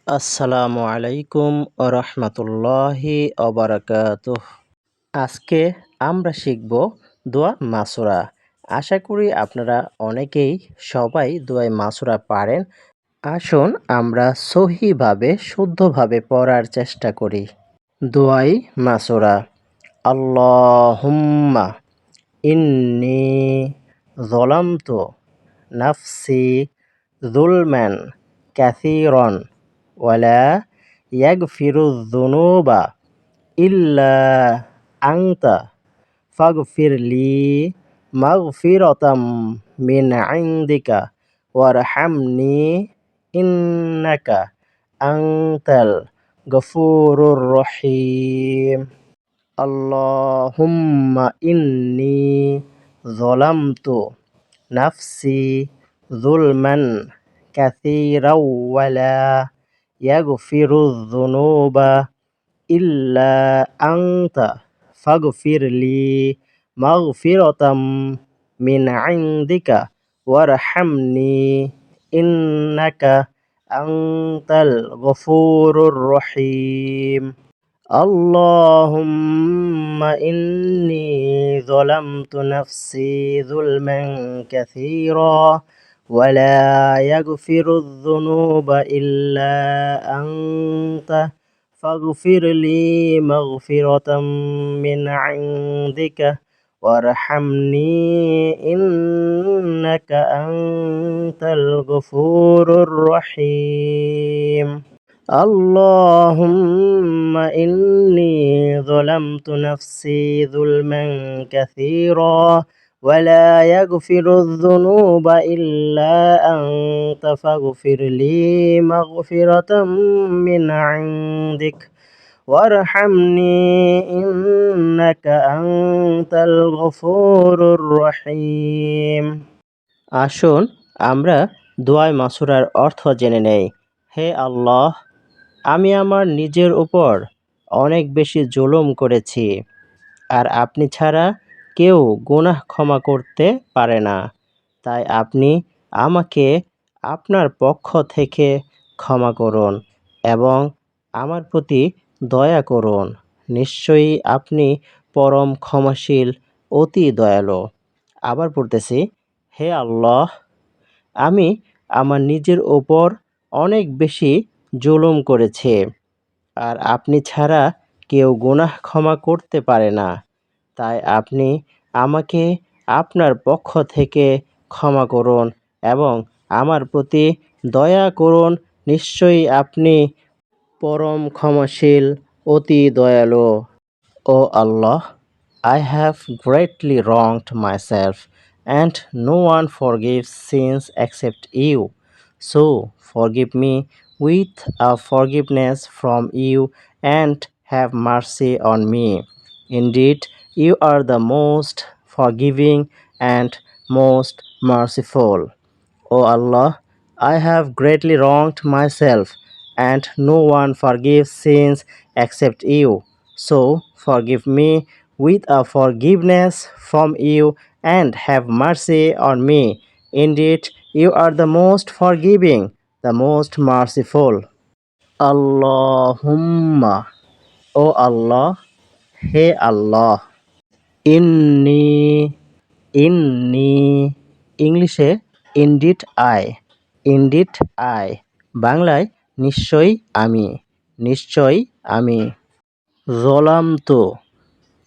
আসসালামু আলাইকুম রহমতুল্লাহি অবরাকাতুহ। আজকে আমরা শিখব দোয়া মাসুরা। আশা করি আপনারা অনেকেই সবাই দোয়া মাসুরা পারেন। আসুন আমরা সহিভাবে শুদ্ধভাবে পড়ার চেষ্টা করি। দোয়াই মাসুরা। আল্লাহুম্মা ইন্নি যলামতু নাফসি যুলমান কাসীরান ওয়ালা ইয়াগফিরুয যুনুবা ইল্লা আনতা ফাগফিরলি মাগফিরাতাম মিন ইনদিকা ওয়ারহামনি ইন্নাকা আনতাল গফুরুর রহিম। আল্লাহুম্মা ইন্নি যলামতু নাফসি যুলমান কাসীরাও ওয়ালা ইয়াগফিরুয যুনুবা ইল্লা আনতা ফাগফিরলি মাগফিরাতাম মিন ইনদিকা ওয়ারহামনি ইন্নাকা আনতাল গফুরুর রহিম। اللهم إني ظلمت نفسي ظلما كثيرا ولا يغفر الذنوب إلا أنت فاغفر لي مغفرة من عندك وارحمني إنك أنت الغفور الرحيم. اللهم إني ظلمت نفسي ظلما كثيرا ولا يغفر الذنوب إلا أنت فاغفر لي مغفرة من عندك وارحمني إنك أنت الغفور الرحيم. আসুন আমরা দোয়া মাসুরার অর্থ জেনে নেই। হে আল্লাহ, আমি আমার নিজের উপর অনেক বেশি জুলুম করেছি, আর আপনি ছাড়া কেউ গুনাহ ক্ষমা করতে পারে না। তাই আপনি আমাকে আপনার পক্ষ থেকে ক্ষমা করুন এবং আমার প্রতি দয়া করুন। নিশ্চয়ই আপনি পরম ক্ষমাশীল, অতি দয়ালু। আবার পড়তেছি, হে আল্লাহ, আমি আমার নিজের ওপর অনেক বেশি জুলুম করেছি, আর আপনি ছাড়া কেউ গুনাহ ক্ষমা করতে পারে না। তাই আপনি আমাকে আপনার পক্ষ থেকে ক্ষমা করুন এবং আমার প্রতি দয়া করুন। নিশ্চয়ই আপনি পরম ক্ষমাশীল, অতি দয়ালু। ও আল্লাহ, I have greatly wronged myself, and no one forgives sins except you. So forgive me with a forgiveness from you and have mercy on me. Indeed, you are the most forgiving and most merciful. O Allah, I have greatly wronged myself, and no one forgives sins except you. So forgive me with a forgiveness from you and have mercy on me. Indeed, you are the most forgiving, the most merciful. Allahumma, O Allah, He Allah. Inni, inni, ইংলিশে indeed I, indeed I, বাংলায় নিশ্চয়ই আমি, নিশ্চয়ই আমি। জলামতু,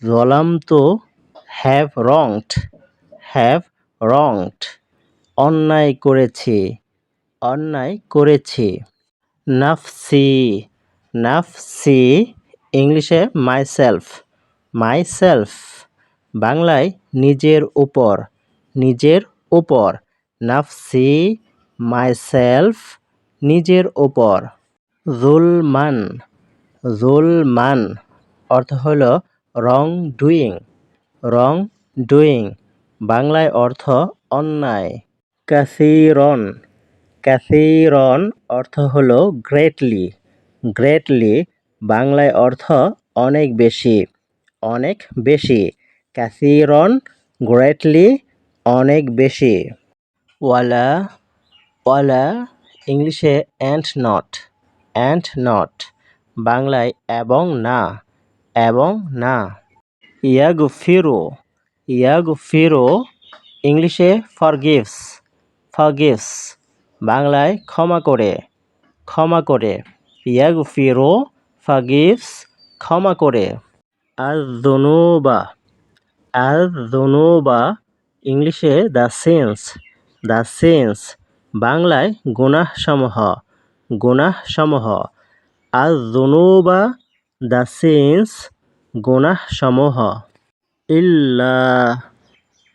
জলামতু, have রংড, have রংড, অন্যায় করেছি, অন্যায় করেছি। নাফসি, নাফসি, ইংলিশে মাইসেলফ, মাইসেলফ, বাংলায় নিজের উপর, নিজের উপর। নাফসি, মাইসেলফ, নিজের উপর। জুলমান, জুলমান, অর্থ হল রং ডুইং, রং ডুইং, বাংলায় অর্থ অন্যায়। কাসীরন, কাসীরন, অর্থ হল গ্রেটলি, গ্রেটলি, বাংলায় অর্থ অনেক বেশি, অনেক বেশি। কাসীরন, গ্রেটলি, অনেক বেশি। ওয়ালা, ওয়ালা, ইংলিশে অ্যান্ড নট, and not, বাংলায় এবং না, এবং না। ইয়াগফিরু, ইয়াগফিরু, ইংলিশে ফরগিভস, ফরগিভস, বাংলায় ক্ষমা করে, ক্ষমা করে। ইয়াগফিরু ফরগিভস, ক্ষমা করে। আয-যুনুবা, আয-যুনুবা, ইংলিশে দ্য সিনস, দ্য সিনস, বাংলায় গুনাহসমূহ, গুনাহসমূহ। আয-যুনুবা, দ্য সিনস, গুনাহসমূহ। ইল্লা,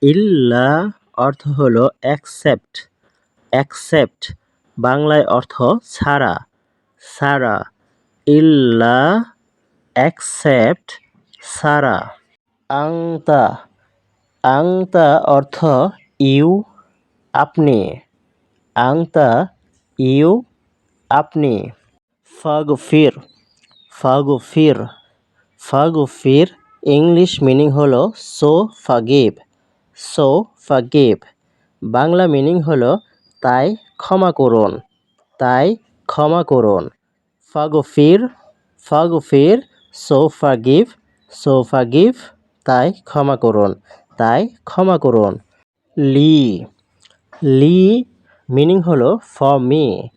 ইল্লা অর্থ হলো অ্যাকসেপ্ট, অ্যাকসেপ্ট, বাংলায় অর্থ ছাড়া, ছাড়া। ইল্লা অ্যাকসেপ্ট, ছাড়া। আংতা, আংতা অর্থ ইউ, আপনি, আংতা ইউ, আপনি। ফাগফির, ফাগফির, ফাগফির, ইংলিশ মিনিং হলো সো ফাগিভ, সো ফাগিভ, বাংলা মিনিং হলো তাই ক্ষমা করুন, তাই ক্ষমা করুন। ফাগফির, ফাগফির, সো ফাগিভ, সো ফাগিভ, তাই ক্ষমা করুন, তাই ক্ষমা করুন। লি, লি মিনিং হলো ফর মি,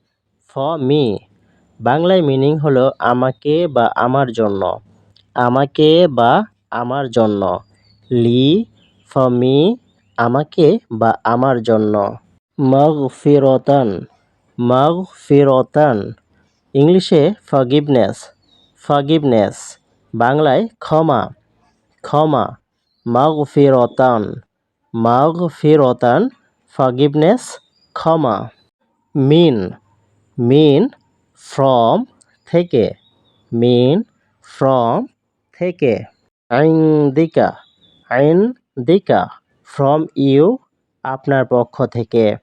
ফর মি, বাংলায় মিনিং হলো আমাকে বা আমার জন্য, আমাকে বা আমার জন্য। লি ফর মি, আমাকে বা আমার জন্য। মাগফিরাতান, মাগফিরাতান, ইংলিশে ফরগিভনেস, ফরগিভনেস, বাংলায় ক্ষমা, ক্ষমা। মাগফিরাতান, মাগফিরাতান, ফরগিভনেস, ক্ষমা। মিন, মিন ফ্রম, থেকে, মিন ফ্রম, থেকে। ইনদিকা, ইনদিকা, ফ্রম ইউ, আপনার পক্ষ থেকে।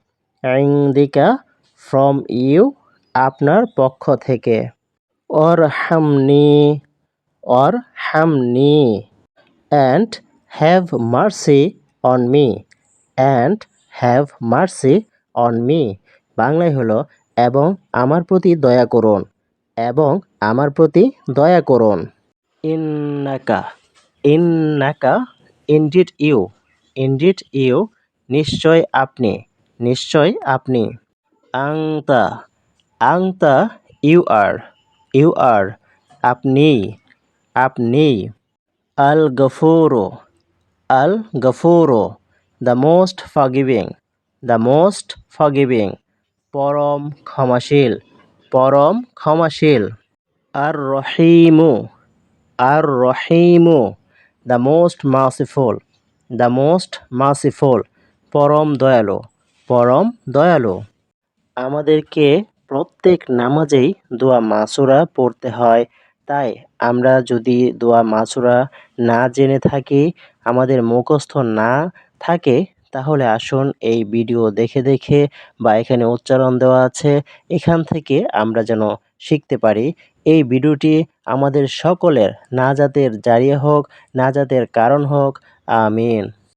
ইনদিকা, ফ্রম ইউ, আপনার পক্ষ থেকে। অরহামনি, অরহামনি, and have mercy on me, and have mercy on me, বাংলায় হলো এবং আমার প্রতি দয়া করুন, এবং আমার প্রতি দয়া করুন। ইন্নাকা, ইন্নাকা, ইনডিড ইউ, ইনডিড ইউ, নিশ্চয় আপনি, নিশ্চয় আপনি। আংতা, আংতা, ইউ আর, ইউ আর, আপনি, আপনি। আল গফুরু, আল গফুরু, the most forgiving, the most forgiving, পরম ক্ষমাশীল, পরম ক্ষমাশীল। আর রহিমু, আর রহিমু, the most merciful, the most merciful, পরম দয়ালু, পরম দয়ালু। আমাদেরকে প্রত্যেক নামাজেই দোয়া মাসুরা পড়তে হয়, তাই আমরা যদি দোয়া মাসুরা না জেনে থাকি, আমাদের মুখস্থ না থাকে, তাহলে আসুন এই ভিডিও দেখে দেখে বা এখানে উচ্চারণ দেওয়া আছে, এখান থেকে আমরা যেন শিখতে পারি। এই ভিডিওটি আমাদের সকলের নাজাতের জারিয়া হোক, নাজাতের কারণ হোক। আমিন।